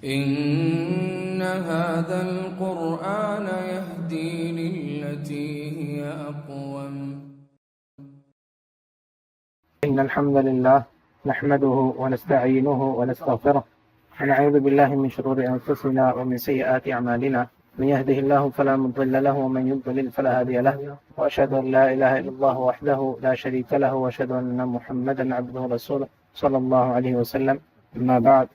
إن هذا القرآن يهدي للتي هي أقوم. إن الحمد لله نحمده ونستعينه ونستغفره ونعوذ بالله من شرور أنفسنا ومن سيئات أعمالنا، من يهده الله فلا مضل له ومن يضلل فلا هادي له، وأشهد أن لا إله إلا الله وحده لا شريك له، وأشهد أن محمدا عبده ورسوله صلى الله عليه وسلم. أما بعد،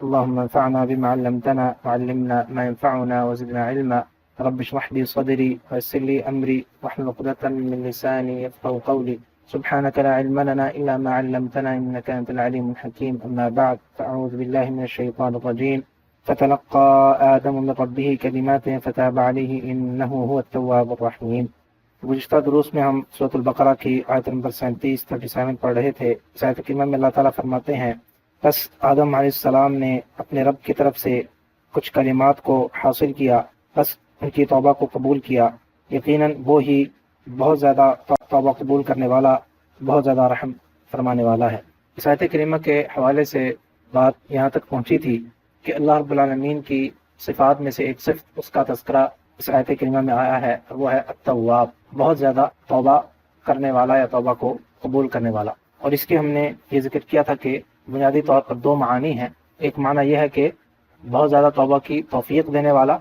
اللهم انفعنا بما علمتنا وعلمنا ما ينفعنا وزدنا علما. رب اشرح لي صدري ويسر لي أمري واحلل عقدة من لساني يفقهوا قولي. سبحانك لا علم لنا إلا ما علمتنا إنك أنت العليم الحكيم. أما بعد، فأعوذ بالله من الشيطان الرجيم. فتلقى آدم من ربه كلمات فتاب عليه إنه هو التواب الرحيم. گزشتہ دروس میں ہم سورۃ البقرہ کی آیت نمبر 37 پڑھ رہے تھے. اس آیت کریمہ میں اللہ تعالیٰ فرماتے ہیں، بس آدم علیہ السلام نے اپنے رب کی طرف سے کچھ کلمات کو حاصل کیا، بس ان کی توبہ کو قبول کیا. یقیناً وہ ہی بہت زیادہ توبہ قبول کرنے والا، بہت زیادہ رحم فرمانے والا ہے. اس آیت کریمہ کے حوالے سے بات یہاں تک پہنچی تھی کہ اللہ رب العالمین کی صفات میں سے ایک صفت، اس کا تذکرہ اس آیت کریمہ میں آیا ہے، اور وہ ہے التواب، بہت زیادہ توبہ کرنے والا یا توبہ کو قبول کرنے والا. اور اس کے ہم نے یہ ذکر کیا تھا کہ بنیادی طور پر دو معنی ہیں. ایک معنی یہ ہے کہ بہت زیادہ توبہ کی توفیق دینے والا،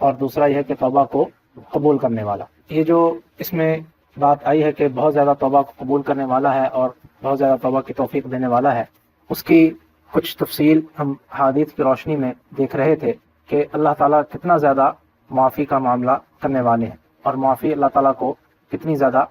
اور دوسرا یہ ہے کہ توبہ کو قبول کرنے والا. یہ جو اس میں بات آئی ہے کہ بہت زیادہ توبہ کو قبول کرنے والا ہے اور بہت زیادہ توبہ کی توفیق دینے والا ہے، اس کی کچھ تفصیل ہم حدیث کی روشنی میں دیکھ رہے تھے کہ اللہ تعالیٰ کتنا زیادہ معافی کا معاملہ کرنے والے ہیں، اور معافی اللہ تعالیٰ کو کتنی زیادہ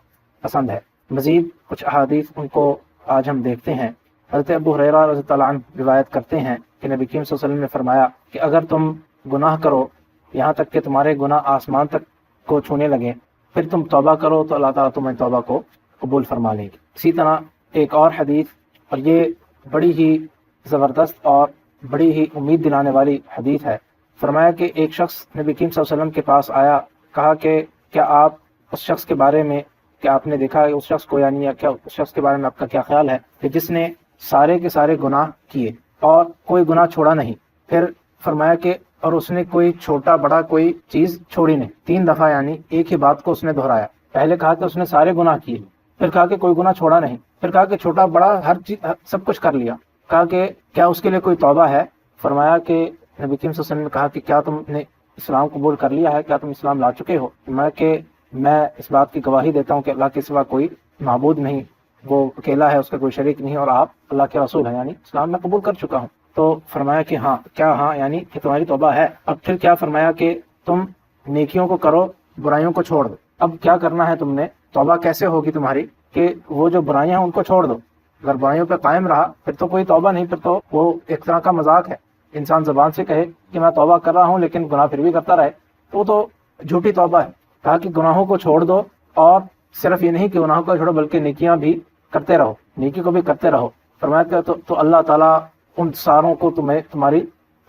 پسند ہے. مزید کچھ احادیث ان کو آج ہم دیکھتے ہیں. حضرت ابو ہریرہ رضی اللہ عنہ روایت کرتے ہیں کہ نبی کریم صلی اللہ علیہ وسلم نے فرمایا کہ اگر تم گناہ کرو یہاں تک کہ تمہارے گناہ آسمان تک کو چھونے لگیں، پھر تم توبہ کرو تو اللہ تعالیٰ تمہیں توبہ کو قبول فرما لیں گے. اسی طرح ایک اور حدیث، اور یہ بڑی ہی زبردست اور بڑی ہی امید دلانے والی حدیث ہے. فرمایا کہ ایک شخص نبی کریم صلی اللہ علیہ وسلم کے پاس آیا، کہا کہ کیا آپ اس شخص کے بارے میں، کیا آپ نے دیکھا ہے اس شخص کو، یعنی کیا اس شخص کے بارے میں آپ کا کیا خیال ہے کہ جس نے سارے کے سارے گناہ کیے اور کوئی گناہ چھوڑا نہیں. پھر فرمایا کہ اور اس نے کوئی چھوٹا بڑا کوئی چیز چھوڑی نہیں. 3 دفعہ یعنی ایک ہی بات کو اس نے دہرایا. پہلے کہا کہ اس نے سارے گناہ کیے، پھر کہا کہ کوئی گناہ چھوڑا نہیں، پھر کہا کہ چھوٹا بڑا ہر چیز سب کچھ کر لیا. کہا کہ کیا اس کے لیے کوئی توبہ ہے؟ فرمایا کہ نبی کریم صلی اللہ علیہ وسلم نے کہا کہ کیا تم نے اسلام قبول کر لیا ہے، کیا تم اسلام لا چکے ہو؟ فرمایا کہ میں اس بات کی گواہی دیتا ہوں کہ اللہ کے سوا کوئی معبود نہیں، وہ اکیلا ہے، اس کا کوئی شریک نہیں، اور آپ اللہ کے رسول ہیں، یعنی اسلام میں قبول کر چکا ہوں. تو فرمایا کہ ہاں، کیا ہاں یعنی کہ تمہاری توبہ ہے. اب پھر کیا فرمایا کہ تم نیکیوں کو کرو، برائیوں کو چھوڑ دو. اب کیا کرنا ہے تم نے؟ توبہ کیسے ہوگی تمہاری کہ وہ جو برائیاں ہیں ان کو چھوڑ دو. اگر برائیوں پہ قائم رہا پھر تو کوئی توبہ نہیں، پھر تو وہ ایک طرح کا مذاق ہے. انسان زبان سے کہے کہ میں توبہ کر رہا ہوں لیکن گناہ پھر بھی کرتا رہے تو وہ تو جھوٹی توبہ ہے. کہا کہ گناہوں کو چھوڑ دو، اور صرف یہ نہیں کہ گناہوں کو چھوڑو بلکہ نیکیاں بھی کرتے رہو، نیکی کو بھی کرتے رہو. فرمایا کہ تو اللہ تعالیٰ ان ساروں کو تمہاری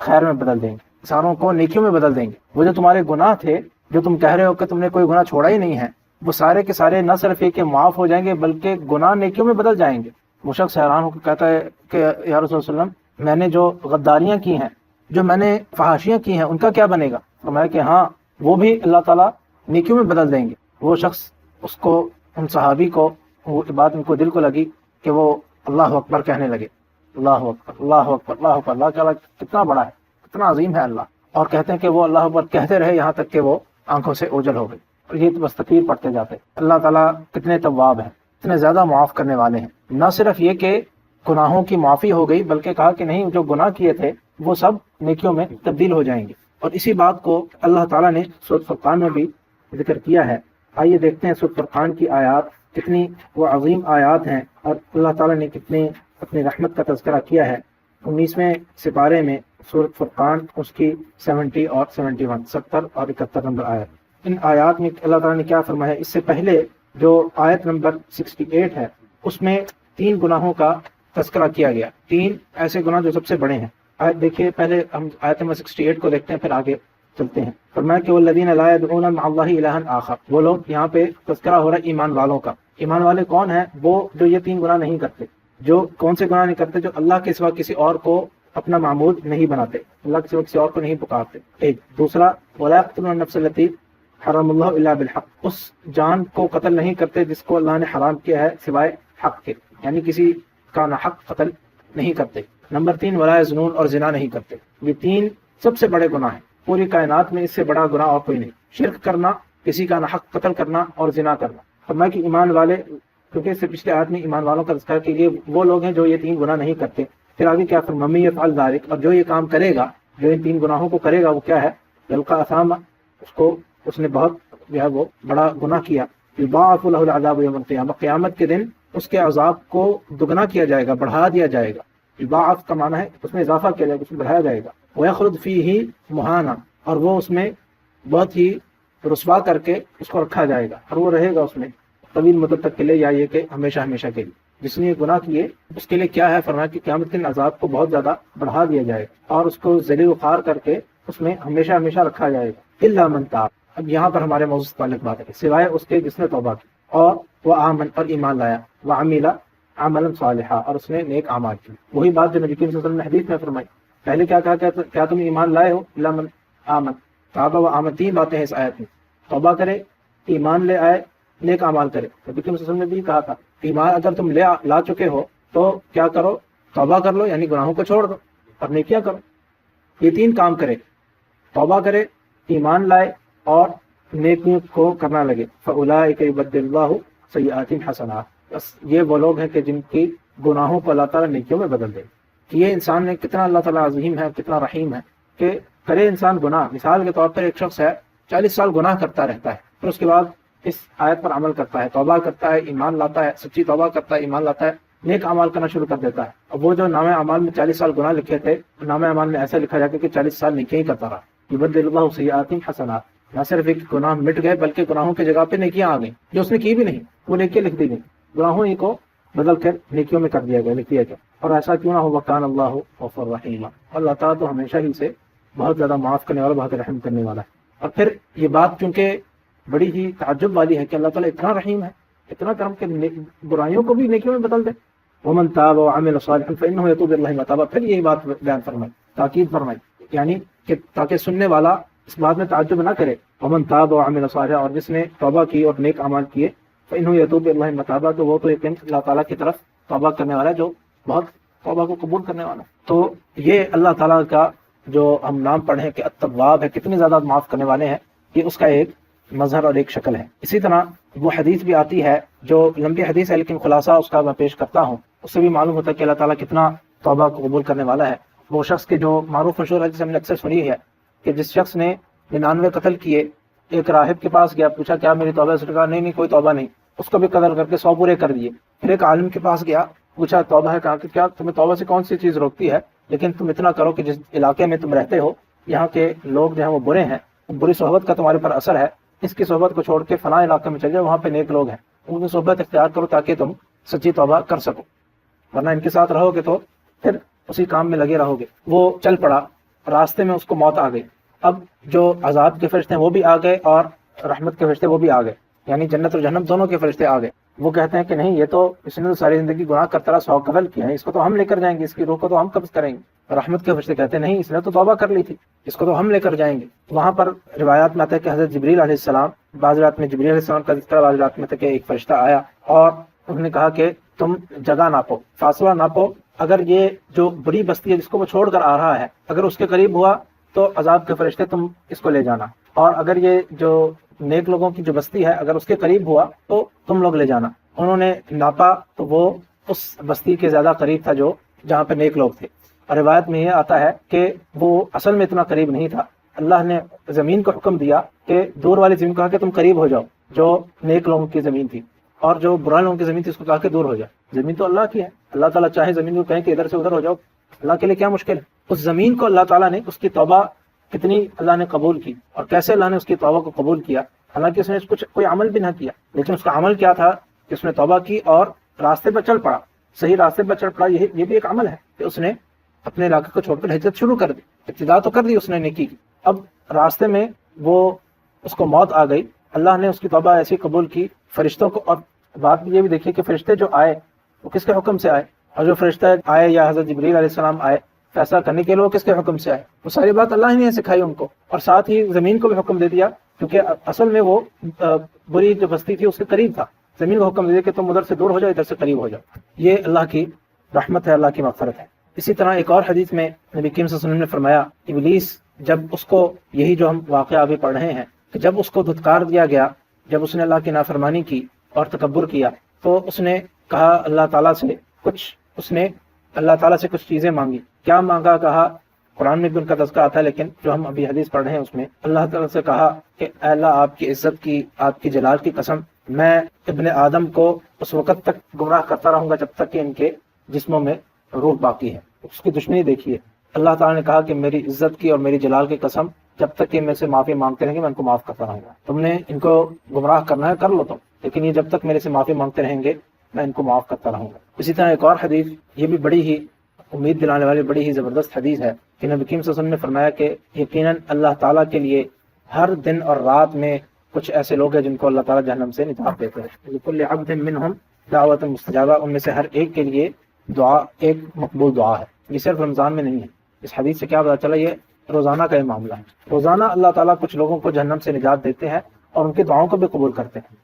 خیر میں بدل دیں گے، ساروں کو نیکیوں میں بدل دیں گے. وہ جو تمہارے گناہ تھے، جو تم کہہ رہے ہو کہ تم نے کوئی گناہ چھوڑا ہی نہیں ہے، وہ سارے کے سارے نہ صرف یہ کہ معاف ہو جائیں گے بلکہ گناہ نیکیوں میں بدل جائیں گے. وہ شخص حیران ہو کے کہتا ہے کہ یا رسول اللہ صلی اللہ علیہ وسلم، میں نے جو غداریاں کی ہیں، جو میں نے فحاشیاں کی ہیں، ان کا کیا بنے گا؟ فرمایا کہ ہاں، وہ بھی اللہ تعالیٰ نیکیوں میں بدل دیں گے. وہ شخص اس کو، ان صحابی کو وہ بات ان کو دل کو لگی کہ وہ اللہ اکبر کہنے لگے. اللہ اکبر، اللہ اکبر، اللہ اکبر. اللہ تعالیٰ کتنا بڑا ہے، کتنا عظیم ہے اللہ. اور کہتے ہیں کہ وہ اللہ اکبر کہتے رہے یہاں تک کہ وہ آنکھوں سے اوجھل ہو گئی. اور یہ تو بس تکبیر پڑھتے جاتے. اللہ تعالیٰ کتنے تواب ہیں، اتنے زیادہ معاف کرنے والے ہیں. نہ صرف یہ کہ گناہوں کی معافی ہو گئی بلکہ کہا کہ نہیں، جو گناہ کیے تھے وہ سب نیکیوں میں تبدیل ہو جائیں گے. اور اسی بات کو اللہ تعالیٰ نے سورۃ فرقان میں بھی ذکر کیا ہے. آئیے دیکھتے ہیں سورۃ فرقان کی آیات، کتنی وہ عظیم آیات ہیں، اور اللہ تعالیٰ نے کتنے اپنی رحمت کا تذکرہ کیا ہے. 19ویں سپارے میں سورۃ فرقان، اس کی 70 اور 71، 70 اور 71 نمبر آیت. ان آیات میں اللہ تعالیٰ نے کیا فرمایا؟ اس سے پہلے جو آیت نمبر 68 ہے، اس میں 3 گناہوں کا تذکرہ کیا گیا. 3 ایسے گناہ جو سب سے بڑے ہیں. آیت دیکھیے، پہلے ہم آیت نمبر 68 کو دیکھتے ہیں، پھر آگے چلتے ہیں. فرمایا کہ والذین لا يدعون مع اللہ الہا آخر. وہ لوگ، یہاں پہ تذکرہ ہو رہا ہے ایمان والوں کا. ایمان والے کون ہیں؟ وہ جو یہ 3 گناہ نہیں کرتے. جو کون سے گناہ نہیں کرتے؟ جو اللہ کے سوا کسی اور کو اپنا معبود نہیں بناتے، اللہ کے سوا کسی اور کو نہیں پکارتے۔ ایک دوسرا، ولا يقتلون النفس التي حرم اللہ الا بالحق، اس جان کو قتل نہیں کرتے جس کو اللہ نے حرام کیا ہے سوائے حق کے، یعنی کسی کا ناحق قتل نہیں کرتے۔ نمبر 3، ولا یزنون، اور زنا نہیں کرتے۔ یہ 3 سب سے بڑے گناہ ہیں، پوری کائنات میں اس سے بڑا گناہ اور کوئی نہیں۔ شرک کرنا، کسی کا ناحق قتل کرنا اور زنا کرنا۔ فرمایا کہ ایمان والے، کیونکہ اس سے پچھلے آیت میں ایمان والوں کا تذکرہ کہ یہ وہ لوگ ہیں جو یہ 3 گناہ نہیں کرتے۔ پھر آگے کیا فرمایا، من یفعل ذلک، اور جو یہ کام کرے گا، جو ان 3 گناہوں کو کرے گا، وہ کیا ہے، یلقا اثاما، اس نے بہت جو ہے وہ بڑا گناہ کیا۔ یضاعف له العذاب یوم القیامہ، قیامت کے دن اس کے عذاب کو دگنا کیا جائے گا، بڑھا دیا جائے گا۔ یضاعف کا معنی ہے اس میں اضافہ کیا جائے گا، اس میں بڑھایا جائے گا۔ ویخلد فیہ مہانا، اور وہ اس میں بہت ہی رسوا کر کے اس کو رکھا جائے گا، اور وہ رہے گا اس میں طویل مدت تک کے لیے، یا یہ کہ ہمیشہ ہمیشہ کے لیے۔ جس نے یہ گناہ کیے اس کے لیے کیا ہے، فرمایا کہ قیامت کے دن عذاب کو بہت زیادہ بڑھا دیا جائے گا اور اس کو ذلیل و خوار کر کے اس میں ہمیشہ ہمیشہ رکھا جائے گا۔ الا من تاب، اب یہاں پر ہمارے موضوع سے تعلق بات ہے، سوائے اس کے جس نے توبہ کی، اور وہ آمن، اور ایمان لایا، وعمل عملا صالحا، اور اس نے نیک اعمال کی۔ وہی بات جو نبی کریم صلی اللہ علیہ وسلم نے حدیث میں فرمائی، پہلے کیا کہا، کیا تم ایمان لائے ہو، الا من آمن، توبہ و آمن، 3 باتیں ہیں اس آیت میں، توبہ کرے، ایمان لے آئے، نیک اعمال کرے۔ نبی کریم صلی اللہ علیہ وسلم نے بھی کہا تھا، ایمان اگر تم لا چکے ہو تو کیا کرو، توبہ کر لو، یعنی گناہوں کو چھوڑ دو اور نیکیاں کرو۔ یہ 3 کام کرے، توبہ کرے، ایمان لائے، اور نیکیوں کو کرنا لگے۔ فَأُولَٰئِكَ يُبَدِّلُ اللَّهُ سَيِّئَاتِهِمْ حَسَنَاتٍ، بس یہ وہ لوگ ہیں کہ جن کی گناہوں کو اللہ تعالیٰ نیکیوں میں بدل دے۔ کہ یہ انسان نے کتنا اللہ تعالیٰ عظیم ہے، کتنا رحیم ہے کہ کرے انسان گناہ، مثال کے طور پر ایک شخص ہے 40 سال گناہ کرتا رہتا ہے، پھر اس کے بعد اس آیت پر عمل کرتا ہے، توبہ کرتا ہے، ایمان لاتا ہے، سچی توبہ کرتا ہے، ایمان لاتا ہے، نیک اعمال کرنا شروع کر دیتا ہے۔ اب وہ جو نامہ اعمال میں 40 سال گناہ لکھے تھے، نامہ اعمال میں ایسا لکھا جاتا ہے کہ 40 سال نیکیاں ہی کرتا رہا۔ یبدل اللہ سیئاتہم حسنات، نہ صرف ایک گناہ مٹ گئے بلکہ گناہوں کی جگہ پہ نیکیاں آ گئیں، جو اس نے کی بھی نہیں وہ نیکیاں لکھ دی گئیں، گناہوں ہی کو بدل کر نیکیوں میں کر دیا گیا، لکھ دیا گیا۔ اور ایسا کیوں نہ ہو، وکان اللہ غفور رحیم، اللہ تعالیٰ تو ہمیشہ ہی سے بہت زیادہ معاف کرنے والا، بہت رحم کرنے والا ہے۔ اور پھر یہ بات چونکہ بڑی ہی تعجب والی ہے کہ اللہ تعالیٰ اتنا رحیم ہے، اتنا کرم کہ برائیوں کو بھی نیکیوں میں بدل دے۔ ومن تاب وعمل صالحا فانه يتوب الى الله متابا، پھر یہی بات بیان فرمائی، تاکید فرمائی، یعنی کہ تاکہ سننے والا اس بات میں تعجب نہ کرے، ومن تاب وعمل صالحا، اور جس نے توبہ کی اور نیک اعمال کیے، فانه يتوب الى الله متابا، تو وہ تو یقین اللہ تعالیٰ کی طرف توبہ کرنے والا ہے، جو بہت توبہ کو قبول کرنے والا ہے۔ تو یہ اللہ تعالیٰ کا جو ہم نام پڑھیں کہ التواب ہے، کتنے زیادہ معاف کرنے والے ہیں، یہ اس کا ایک مظہر اور ایک شکل ہے۔ اسی طرح وہ حدیث بھی آتی ہے جو لمبی حدیث ہے لیکن خلاصہ اس کا میں پیش کرتا ہوں، اس سے بھی معلوم ہوتا ہے کہ اللہ تعالیٰ کتنا توبہ کو قبول کرنے والا ہے۔ وہ شخص کے جو معروف مشہور حدیث ہم نے اکثر سنی ہے کہ جس شخص نے 99 قتل کیے، ایک راہب کے پاس گیا، پوچھا کیا میری توبہ ہے، اس نے کہا نہیں کوئی توبہ نہیں، اس کو بھی قتل کر کے 100 پورے کر دیے۔ پھر ایک عالم کے پاس گیا، پوچھا توبہ ہے، کہا کہ کیا تمہیں توبہ سے کون سی چیز روکتی ہے، لیکن تم اتنا کرو کہ جس علاقے میں تم رہتے ہو یہاں کے لوگ جو ہیں وہ برے ہیں، بری صحبت کا تمہارے پر اثر ہے، اس کی صحبت کو چھوڑ کے فلاں علاقے میں چل جاؤ، وہاں پہ نیک لوگ ہیں، ان کی صحبت اختیار کرو تاکہ تم سچی توبہ کر سکو، ورنہ ان کے ساتھ رہو گے تو پھر اسی کام میں لگے رہو گے۔ وہ چل پڑا، راستے میں اس کو موت آ گئی۔ اب جو عذاب کے فرشتے ہیں وہ بھی آ گئے اور رحمت کے فرشتے وہ بھی آ گئے، یعنی جنت اور جہنم دونوں کے فرشتے آ گئے۔ وہ کہتے ہیں کہ نہیں، یہ تو اس نے تو ساری زندگی گناہ کرتا رہا، 100 قتل کیا ہے، اس کو تو ہم لے کر جائیں گے، اس کی روح کو تو ہم قبض کریں گے۔ رحمت کے فرشتے کہتے ہیں نہیں، اس نے تو توبہ کر لی تھی، اس کو تو ہم لے کر جائیں گے۔ وہاں پر روایات میں آتا ہے کہ حضرت جبریل علیہ السلام، بعض رات میں جبریل علیہ السلام کا ذکر، بعض رات میں تھا کہ ایک فرشتہ آیا اور انہوں نے کہا کہ تم جگہ ناپو، فاصلہ ناپو، اگر یہ جو بڑی بستی ہے جس کو وہ چھوڑ کر آ رہا ہے اگر اس کے قریب ہوا تو عذاب کے فرشتے تم اس کو لے جانا، اور اگر یہ جو نیک لوگوں کی جو بستی ہے اگر اس کے قریب ہوا تو تم لوگ لے جانا۔ انہوں نے ناپا تو وہ اس بستی کے زیادہ قریب تھا جو جہاں پہ نیک لوگ تھے، اور روایت میں یہ آتا ہے کہ وہ اصل میں اتنا قریب نہیں تھا۔ اللہ نے زمین کو حکم دیا کہ دور والی زمین کو کہا کہ تم قریب ہو جاؤ، جو نیک لوگوں کی زمین تھی، اور جو برا لوگوں کی زمین تھی اس کو کہا کہ دور ہو جاؤ۔ زمین تو اللہ کی ہے، اللہ تعالیٰ چاہے زمین کو کہیں کہ ادھر سے ادھر ہو جاؤ، اللہ کے لیے کیا مشکل ہے۔ اس زمین کو اللہ تعالیٰ نے، اس کی توبہ کتنی اللہ نے قبول کی، اور کیسے اللہ نے اس کی توبہ کو قبول کیا، حالانکہ اس نے کچھ کوئی عمل بھی نہ کیا، لیکن اس کا عمل کیا تھا کہ اس نے توبہ کی اور راستے پر چل پڑا، صحیح راستے پر چل پڑا۔ یہ بھی ایک عمل ہے کہ اس نے اپنے علاقے کو چھوڑ کر ہجرت شروع کر دی، ابتدا تو کر دی اس نے نیکی کی۔ اب راستے میں وہ اس کو موت آ گئی، اللہ نے اس کی توبہ ایسی قبول کی فرشتوں کو۔ اور بات یہ بھی دیکھیے کہ فرشتے جو آئے وہ کس کے حکم سے آئے، اور جو فرشتے آئے یا حضرت جبریل علیہ السلام آئے فیصلہ کرنے کے لیے وہ کس کے حکم سے آئے؟ وہ ساری بات اللہ ہی نے سکھائی ان کو، اور ساتھ ہی زمین کو بھی حکم دے دیا، کیونکہ اصل میں وہ بری جو بستی تھی اس کے قریب تھا، زمین کو حکم دے دیا کہ تم ادھر سے دور ہو جاؤ، ادھر سے قریب ہو جاؤ۔ یہ اللہ کی رحمت ہے، اللہ کی مغفرت ہے۔ اسی طرح ایک اور حدیث میں نبی کریم صلی اللہ علیہ وسلم نے فرمایا، ابلیس جب اس کو، یہی جو ہم واقعہ ابھی پڑھ رہے ہیں، کہ جب اس کو دھتکار دیا گیا، جب اس نے اللہ کی نافرمانی کی اور تکبر کیا، تو اس نے کہا اللہ تعالیٰ سے کچھ چیزیں مانگی۔ کیا مانگا؟ کہا، قرآن میں بھی ان کا تذکرہ آتا ہے، لیکن جو ہم ابھی حدیث پڑھ رہے ہیں اس میں اللہ تعالیٰ سے کہا کہ اے اللہ، آپ کی عزت کی، آپ کی جلال کی قسم، میں ابن آدم کو اس وقت تک گمراہ کرتا رہوں گا جب تک کہ ان کے جسموں میں روح باقی ہے۔ اس کی دشمنی دیکھیے، اللہ تعالیٰ نے کہا کہ میری عزت کی اور میری جلال کی قسم، جب تک کہ میں سے معافی مانگتے رہیں گے میں ان کو معاف کرتا رہوں گا۔ تم نے ان کو گمراہ کرنا ہے، کر لو تم، لیکن یہ جب تک میرے سے معافی مانگتے رہیں گے میں ان کو معاف کرتا رہوں گا۔ اسی طرح ایک اور حدیث، یہ بھی بڑی ہی امید دلانے والی، بڑی ہی زبردست حدیث ہے کہ نبی کریم صلی اللہ علیہ وسلم نے فرمایا کہ یقیناً اللہ تعالیٰ کے لیے ہر دن اور رات میں کچھ ایسے لوگ ہیں جن کو اللہ تعالیٰ جہنم سے نجات دیتے ہیں۔ لکل عبد منہم دعوت مستجابہ، ان میں سے ہر ایک کے لیے دعا ایک مقبول دعا ہے۔ یہ صرف رمضان میں نہیں ہے۔ اس حدیث سے کیا پتا چلا؟ یہ روزانہ کا یہ معاملہ ہے۔ روزانہ اللہ تعالیٰ کچھ لوگوں کو جہنم سے نجات دیتے ہیں اور ان کی دعاؤں کو بھی قبول کرتے ہیں،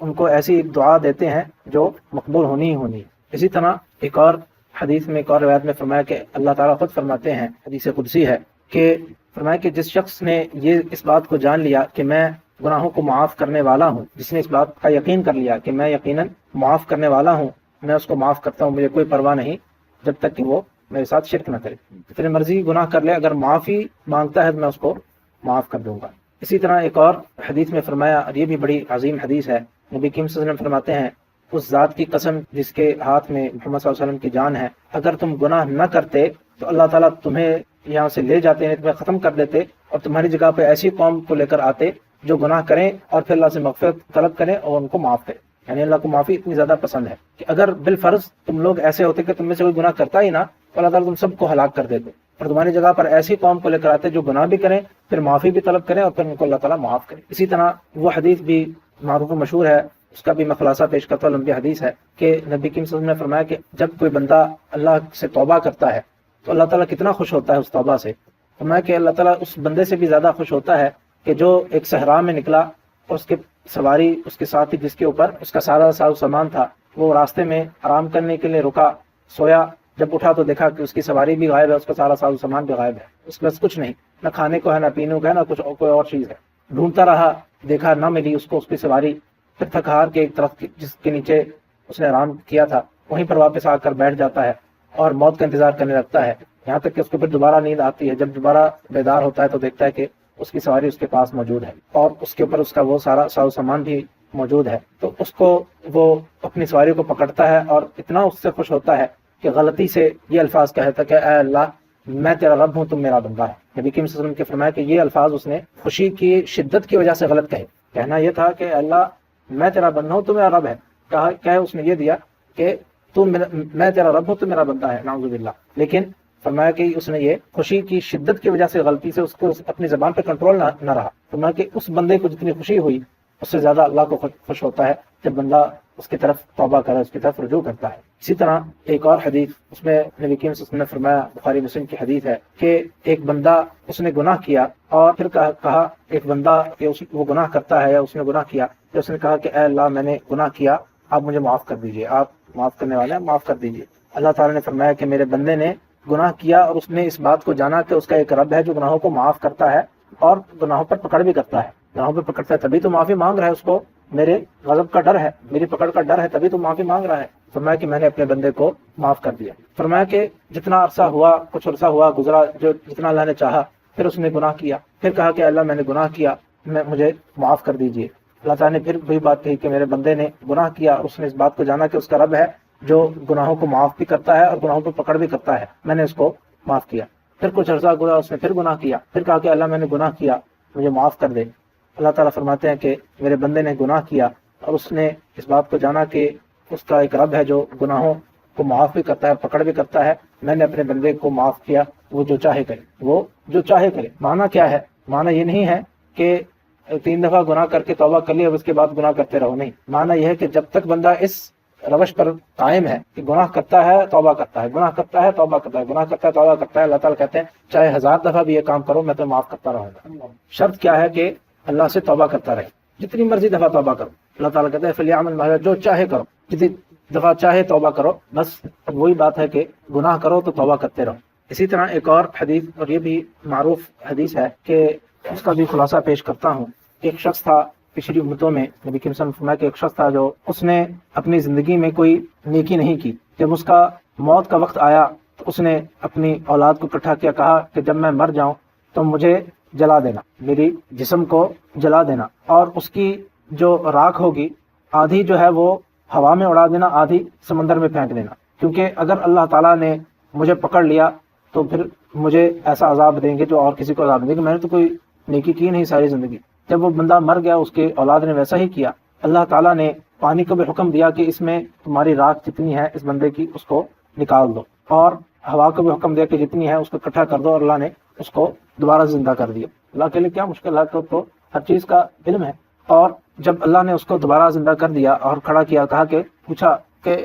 ان کو ایسی دعا دیتے ہیں جو مقبول ہونی ہی ہونی ہے۔ اسی طرح ایک اور حدیث میں، ایک اور روایت میں فرمایا کہ اللہ تعالیٰ خود فرماتے ہیں، حدیث قدسی ہے، کہ فرمایا کہ جس شخص نے اس بات کو جان لیا کہ میں گناہوں کو معاف کرنے والا ہوں، جس نے اس بات کا یقین کر لیا کہ میں یقیناً معاف کرنے والا ہوں، میں اس کو معاف کرتا ہوں، مجھے کوئی پرواہ نہیں جب تک کہ وہ میرے ساتھ شرک نہ کرے، اتنی مرضی گناہ کر لے، اگر معافی مانگتا ہے تو میں اس کو معاف کر دوں گا۔ اسی طرح ایک اور حدیث میں فرمایا، اور یہ بھی بڑی عظیم حدیث ہے، نبی کریم صلی اللہ علیہ وسلم فرماتے ہیں، اس ذات کی قسم جس کے ہاتھ میں محمد صلی اللہ علیہ وسلم کی جان ہے، اگر تم گناہ نہ کرتے تو اللہ تعالیٰ تمہیں یہاں سے لے جاتے ہیں، تمہیں ختم کر دیتے، اور تمہاری جگہ پہ ایسی قوم کو لے کر آتے جو گناہ کریں اور پھر اللہ سے مغفرت طلب کریں اور ان کو معاف کریں۔ یعنی اللہ کو معافی اتنی زیادہ پسند ہے کہ اگر بالفرض تم لوگ ایسے ہوتے کہ تم میں سے کوئی گناہ کرتا ہی نہ، تو اللہ تعالیٰ تم سب کو ہلاک کر دیتے، اور تمہاری جگہ پر ایسی قوم کو لے کر آتے جو گناہ بھی کریں، پھر معافی بھی طلب کریں، اور پھر ان کو اللہ تعالیٰ معاف کرے۔ اسی طرح وہ حدیث بھی معروف و مشہور ہے، اس کا بھی میں خلاصہ پیش کرتا ہوں، لمبی حدیث ہے، کہ نبی کریم صلی اللہ علیہ وسلم نے فرمایا کہ جب کوئی بندہ اللہ سے توبہ کرتا ہے تو اللہ تعالیٰ کتنا خوش ہوتا ہے اس توبہ سے۔ فرمایا کہ اللہ تعالیٰ اس بندے سے بھی زیادہ خوش ہوتا ہے کہ جو ایک صحرا میں نکلا اور اس کے سواری اس کے ساتھ ہی، جس کے اوپر اس کا سارا سامان تھا، وہ راستے میں آرام کرنے کے لیے رکا، سویا، جب اٹھا تو دیکھا کہ اس کی سواری بھی غائب ہے، اس کا سارا سامان بھی غائب ہے، اس کے پاس کچھ نہیں، نہ کھانے کو ہے، نہ پینے کو ہے، نہ کچھ کوئی اور چیز ہے۔ ڈھونڈتا رہا، دیکھا نہ ملی اس کو اس کی سواری، پھر تھک ہار کے ایک درخت جس کے نیچے اس نے آرام کیا تھا وہیں پر واپس آ کر بیٹھ جاتا ہے اور موت کا انتظار کرنے لگتا ہے، یہاں تک کہ اس کو پھر دوبارہ نیند آتی ہے۔ جب دوبارہ بیدار ہوتا ہے تو دیکھتا ہے کہ اس کی سواری اس کے پاس موجود ہے اور اس کے اوپر اس کا وہ سارا سامان بھی موجود ہے، تو اس کو وہ اپنی سواری کو پکڑتا ہے اور اتنا اس سے خوش ہوتا ہے کہ غلطی سے یہ الفاظ کہتا ہے کہ اے اللہ، میں تیرا رب ہوں، تم میرا بندہ ہے۔ نبی کریم صلی اللہ علیہ وسلم کے فرمایا کہ یہ الفاظ اس نے خوشی کی شدت کی وجہ سے غلط کہے، کہنا یہ تھا کہ اے اللہ، میں تیرا بندہ ہوں، تو میرا رب ہے، کہا اس نے یہ دیا کہ میں تیرا رب ہوں، تو میرا بندہ ہے، نعوذ باللہ۔ لیکن فرمایا کہ اس نے یہ خوشی کی شدت کی وجہ سے غلطی سے اس کو اپنی زبان پہ کنٹرول نہ رہا۔ فرمایا کہ اس بندے کو جتنی خوشی ہوئی اس سے زیادہ اللہ کو خوش ہوتا ہے جب بندہ اس کی طرف توبہ کرے، اس کی طرف رجوع کرتا ہے۔ اسی طرح ایک اور حدیث، اس میں نبی کریم صلی اللہ علیہ وسلم نے فرمایا، بخاری مسلم کی حدیث ہے، کہ ایک بندہ اس نے گناہ کیا اور پھر کہا ایک بندہ کہ وہ گناہ کرتا ہے یا اس نے گناہ کیا، تو اس نے کہا کہ اے اللہ، میں نے گناہ کیا، آپ مجھے معاف کر دیجئے، آپ معاف کرنے والے ہیں، معاف کر دیجئے۔ اللہ تعالیٰ نے فرمایا کہ میرے بندے نے گناہ کیا اور اس نے اس بات کو جانا کہ اس کا ایک رب ہے جو گناہوں کو معاف کرتا ہے اور گناہوں پر پکڑ بھی کرتا ہے، گناہوں پر پکڑتا ہے تبھی تو معافی مانگ رہا ہے، اس کو میرے غضب کا ڈر ہے، میری پکڑ کا ڈر ہے، تبھی تو معافی مانگ رہا ہے۔ فرمایا کہ میں نے اپنے بندے کو معاف کر دیا۔ فرمایا کہ جتنا عرصہ ہوا، کچھ عرصہ ہوا گزرا، جو جتنا اللہ نے چاہا، پھر اس نے گناہ کیا، پھر کہا کہ اللہ، میں نے گناہ کیا، مجھے معاف کر دیجئے۔ اللہ تعالیٰ نے پھر وہی بات کہی کہ میرے بندے نے گناہ کیا اور اس نے اس بات کو جانا کہ اس کا رب ہے جو گناہوں کو معاف بھی کرتا ہے اور گناہوں کو پکڑ بھی کرتا ہے، میں نے اس کو معاف کیا۔ پھر کچھ عرصہ گزرا، اس نے پھر گناہ کیا، پھر کہا کہ اللہ، میں نے گناہ کیا، مجھے معاف کر دے۔ اللہ تعالیٰ فرماتے ہیں کہ میرے بندے نے گناہ کیا اور اس نے اس بات کو جانا کہ اس کا ایک رب ہے جو گناہوں کو معاف بھی کرتا ہے، پکڑ بھی کرتا ہے، میں نے اپنے بندے کو معاف کیا، وہ جو چاہے کرے، وہ جو چاہے کرے۔ معنی کیا ہے؟ معنی یہ نہیں ہے کہ 3 دفعہ گناہ کر کے توبہ کر لیا اور اس کے بعد گناہ کرتے رہو، نہیں، معنی یہ ہے کہ جب تک بندہ اس روش پر قائم ہے کہ گناہ کرتا ہے توبہ کرتا ہے، گناہ کرتا ہے توبہ کرتا ہے، گناہ کرتا ہے توبہ کرتا ہے، اللہ تعالیٰ کہتے ہیں چاہے 1000 دفعہ بھی یہ کام کرو میں تو معاف کرتا رہوں گا۔ شرط کیا ہے کہ اللہ سے توبہ کرتا رہے، جتنی مرضی دفعہ توبہ کرو۔ اللہ تعالیٰ کہتے ہیں فلیعمل ما جو چاہے کرو، جتنی دفعہ چاہے توبہ کرو، بس وہی بات ہے کہ گناہ کرو تو توبہ کرتے رہو۔ اسی طرح ایک اور حدیث، اور یہ بھی معروف حدیث ہے کہ اس کا بھی خلاصہ پیش کرتا ہوں۔ ایک شخص تھا پچھلی امتوں میں، نبی کریم صلی اللہ علیہ وسلم فرمایا کہ ایک شخص تھا جو اس نے اپنی زندگی میں کوئی نیکی نہیں کی، جب اس کا موت کا وقت آیا تو اس نے اپنی اولاد کو اکٹھا کیا، کہا کہ جب میں مر جاؤں تو مجھے جلا دینا، میری جسم کو جلا دینا، اور اس کی جو راکھ ہوگی آدھی جو ہے وہ ہوا میں اڑا دینا، آدھی سمندر میں پھینک دینا، کیونکہ اگر اللہ تعالیٰ نے مجھے پکڑ لیا تو پھر مجھے ایسا عذاب دیں گے جو اور کسی کو عذاب دیں گے، میں نے تو کوئی نیکی کی نہیں ساری زندگی۔ جب وہ بندہ مر گیا اس کے اولاد نے ویسا ہی کیا، اللہ تعالیٰ نے پانی کو بھی حکم دیا کہ اس میں تمہاری راکھ جتنی ہے اس بندے کی اس کو نکال دو، اور ہوا کو بھی حکم دیا کہ جتنی ہے اس کو اکٹھا کر دو، اور اللہ نے اس کو دوبارہ زندہ کر دیا۔ اللہ کے لیے کیا مشکل، اللہ کو تو ہر چیز کا علم ہے۔ اور جب اللہ نے اس کو دوبارہ زندہ کر دیا اور کھڑا کیا، کہا کہ پوچھا کہ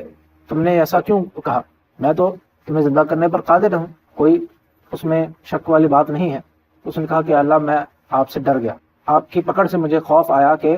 تم نے ایسا کیوں کہا، میں تو تمہیں زندہ کرنے پر قادر ہوں، کوئی اس میں شک والی بات نہیں ہے۔ اس نے کہا کہ اللہ میں آپ سے ڈر گیا، آپ کی پکڑ سے مجھے خوف آیا کہ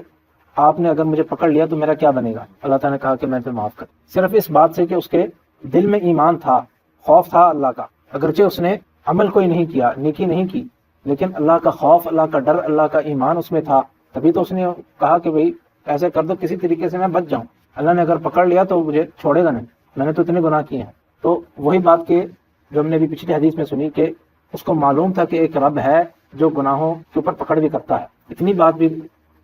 آپ نے اگر مجھے پکڑ لیا تو میرا کیا بنے گا۔ اللہ تعالیٰ نے کہا کہ میں تمہیں معاف کر، صرف اس بات سے کہ اس کے دل میں ایمان تھا، خوف تھا اللہ کا، اگرچہ اس نے عمل کوئی نہیں کیا، نیکی نہیں کی، لیکن اللہ کا خوف، اللہ کا ڈر، اللہ کا ایمان اس میں تھا، تبھی تو اس نے کہا کہ بھئی ایسے کر دو کسی طریقے سے میں بچ جاؤں، اللہ نے اگر پکڑ لیا تو مجھے چھوڑے گا نہیں، میں نے تو اتنے گناہ کیے ہیں۔ تو وہی بات کہ جو ہم نے بھی پچھلی حدیث میں سنی کہ اس کو معلوم تھا کہ ایک رب ہے جو گناہوں کے اوپر پکڑ بھی کرتا ہے، اتنی بات بھی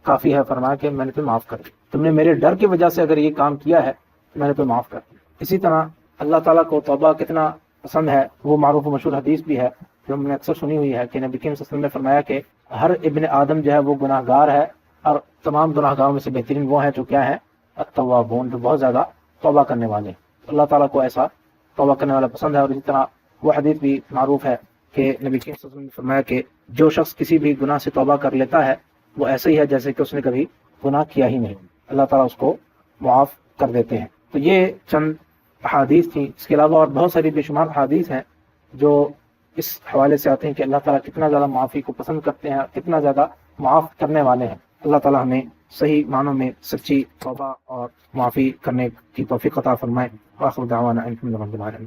کافی ہے، فرمایا کہ میں نے تمہیں معاف کر دی، تم نے میرے ڈر کی وجہ سے اگر یہ کام کیا ہے میں نے تمہیں معاف کر دی۔ اسی طرح اللہ تعالیٰ کو توبہ کتنا پسند ہے، وہ معروف و مشہور حدیث بھی ہے جو ہم نے اکثر سنی ہوئی ہے کہ نبی کریم صلی اللہ علیہ وسلم نے فرمایا کہ ہر ابن آدم جو ہے وہ گناہ گار ہے، اور تمام گناہ گاروں میں سے بہترین وہ ہیں جو کیا ہیں، التوابون، جو بہت زیادہ توبہ کرنے والے ہیں۔ اللہ تعالیٰ کو ایسا توبہ کرنے والا پسند ہے۔ اور اسی طرح وہ حدیث بھی معروف ہے کہ نبی کریم صلی اللہ علیہ وسلم نے فرمایا کہ جو شخص کسی بھی گناہ سے توبہ کر لیتا ہے وہ ایسے ہی ہے جیسے کہ اس نے کبھی گناہ کیا ہی نہیں، اللہ تعالیٰ اس کو معاف کر دیتے ہیں۔ تو یہ چند احادیث تھیں، اس کے علاوہ اور بہت ساری بے شمار احادیث ہیں جو اس حوالے سے آتے ہیں کہ اللہ تعالیٰ کتنا زیادہ معافی کو پسند کرتے ہیں، کتنا زیادہ معاف کرنے والے ہیں۔ اللہ تعالیٰ ہمیں صحیح معنوں میں سچی توبہ اور معافی کرنے کی توفیق عطا فرمائے۔ وآخر دعوانا ان الحمد للہ رب العالمین۔